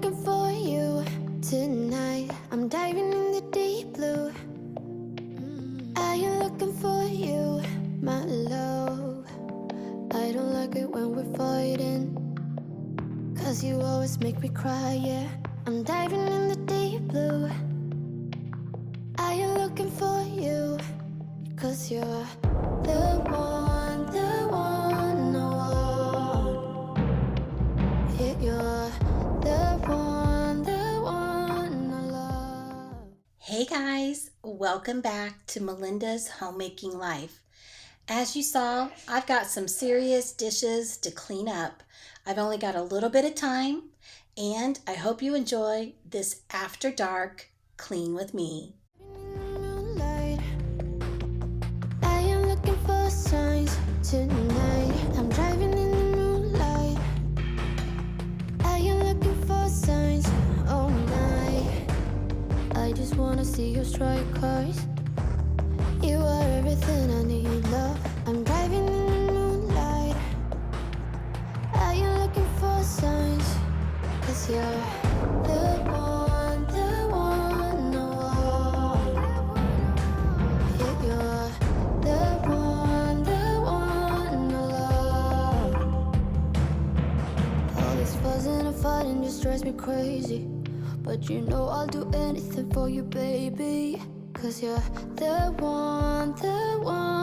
looking for you tonight? I'm diving in the deep blue. Are you looking for you, my love? I don't like it when we're fighting, 'cause you always make me cry, yeah. I'm diving in the deep blue. Are you looking for you? 'Cause you're the one I want. Yeah, you're the one I love. Hey guys, welcome back to Melinda's Homemaking Life. As you saw, I've got some serious dishes to clean up. I've only got a little bit of time, and I hope you enjoy this after dark clean with me. I am looking for signs tonight. I'm driving in the moonlight. I am looking for signs all night. I just wanna see your strikers. You are everything I need, love. I'm driving in the moonlight. I am looking for signs, 'cause you're the one I want. Yeah, you're the one I love. All this fussing and fighting just drives me crazy, but you know I'll do anything for you, baby. 'Cause you're the one I want.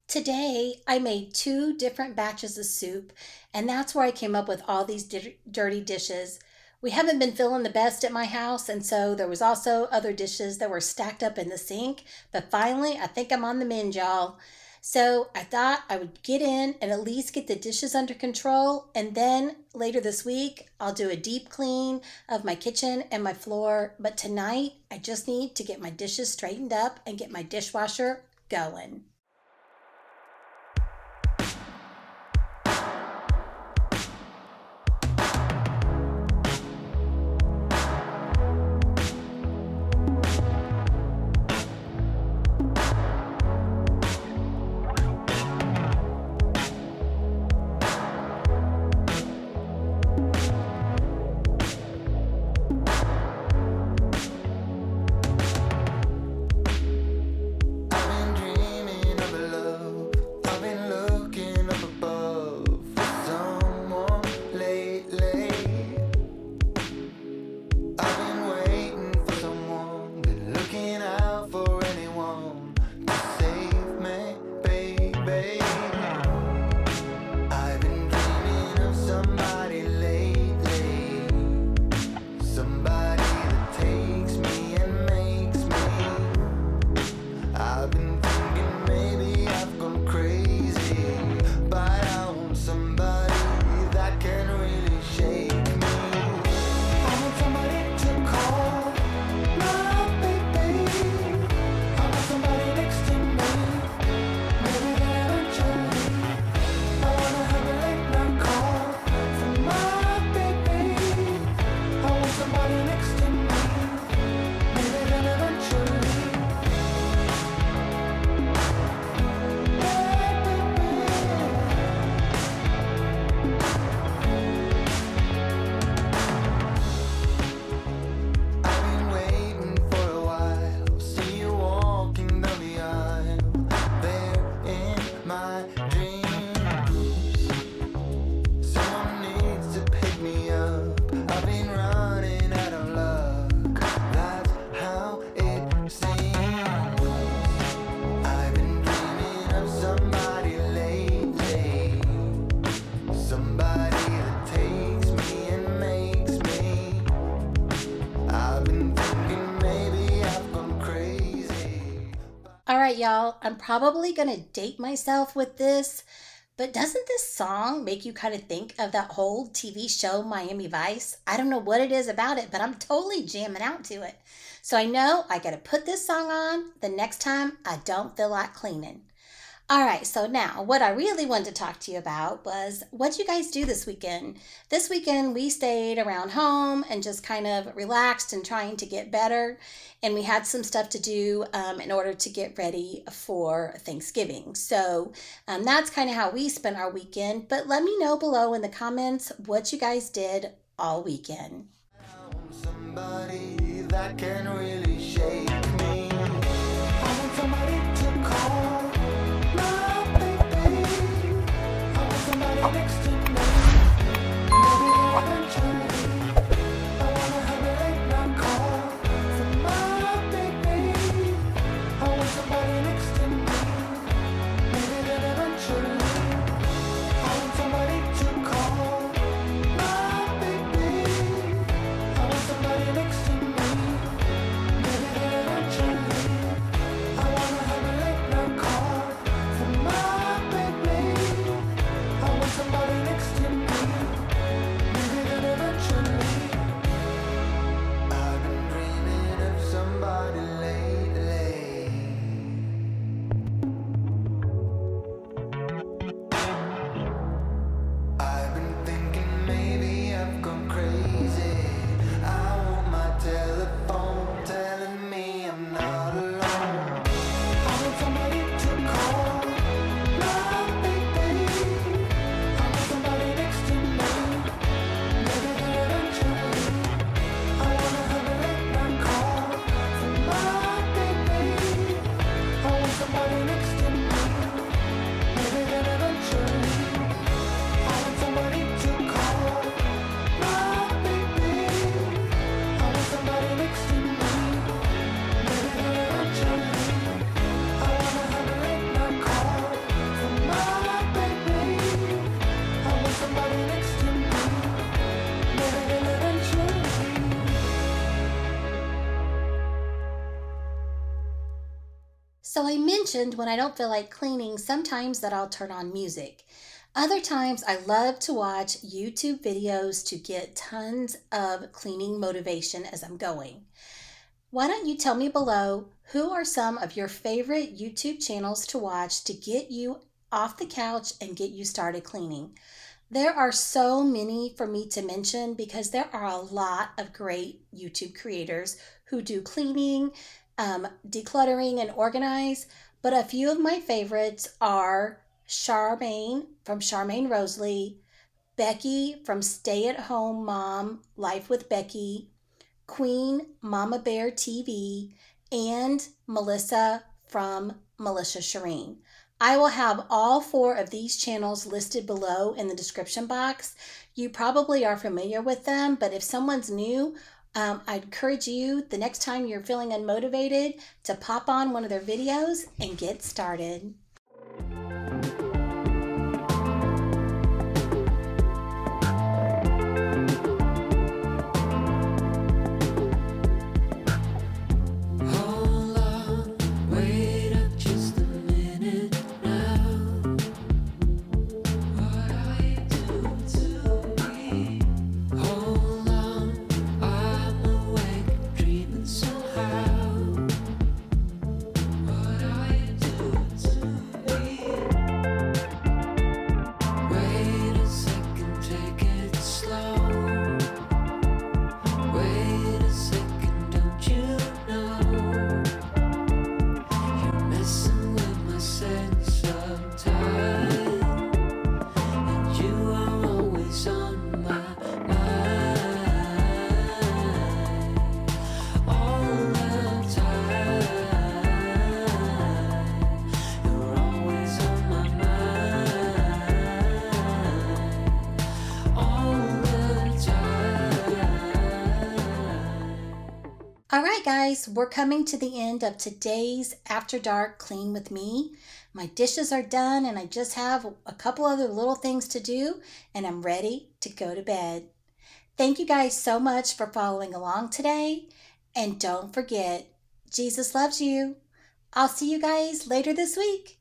Today, I made 2 different batches of soup, and that's where I came up with all these dirty dishes. We haven't been feeling the best at my house, and so there was also other dishes that were stacked up in the sink, but finally, I think I'm on the mend, y'all. So I thought I would get in and at least get the dishes under control, and then later this week, I'll do a deep clean of my kitchen and my floor, but tonight, I just need to get my dishes straightened up and get my dishwasher going. All right, y'all, I'm probably going to date myself with this, But doesn't this song make you kind of think of that whole TV show, Miami Vice? I don't know what it is about it, but I'm totally jamming out to it. So I know I got to put this song on the next time I don't feel like cleaning. All right, so now what I really wanted to talk to you about was what you guys do this weekend. This weekend we stayed around home and just kind of relaxed and trying to get better. And we had some stuff to do in order to get ready for Thanksgiving. So that's kind of how we spent our weekend. But let me know below in the comments what you guys did all weekend. I want somebody that can really shake me. I want somebody to call my baby. I want somebody next to me. Maybe eventually. I wanna have a late night call from my baby. I want somebody next to me. Maybe then eventually. I want somebody to call my baby. I want somebody next to me. Maybe then eventually. I wanna have a late night call from my baby. I want somebody next to me. Maybe then eventually. I've been dreaming of somebody lately. I've been thinking maybe I've gone crazy. I want my telephone telling me I'm not alone. I want somebody to call my baby. I want somebody next to me. Maybe then eventually. I wanna have a late night call from my baby. I want somebody next to me. Maybe then eventually. I want somebody to call my baby. I want somebody next to me. Maybe then eventually. I wanna have a late night call from my baby. I want somebody next to me. Maybe then eventually. So I mentioned when I don't feel like cleaning, sometimes that I'll turn on music. Other times I love to watch YouTube videos to get tons of cleaning motivation as I'm going. Why don't you tell me below who are some of your favorite YouTube channels to watch to get you off the couch and get you started cleaning? There are so many for me to mention because there are a lot of great YouTube creators who do cleaning, decluttering, and organize. But a few of my favorites are Charmaine from Charmaine Rosalie, Becky from Stay at Home Mom Life with Becky, Queen Mama Bear TV, and Melissa from Melissa Shireen. I will have all 4 of these channels listed below in the description box. You probably are familiar with them, but if someone's new, I'd encourage you the next time you're feeling unmotivated to pop on one of their videos and get started. Hold on, wait up just a minute now. What are you doing to me? Hold on, I'm awake, dreaming somehow. What are you doing to me? Wait a second, take it slow. Wait a second, don't you know? You're messing with my sense of time, and you are always on my mind all the time. You're always on my mind all the time. All right, guys, we're coming to the end of today's After Dark Clean with me. My dishes are done and I just have a couple other little things to do and I'm ready to go to bed. Thank you guys so much for following along today. And don't forget, Jesus loves you. I'll see you guys later this week.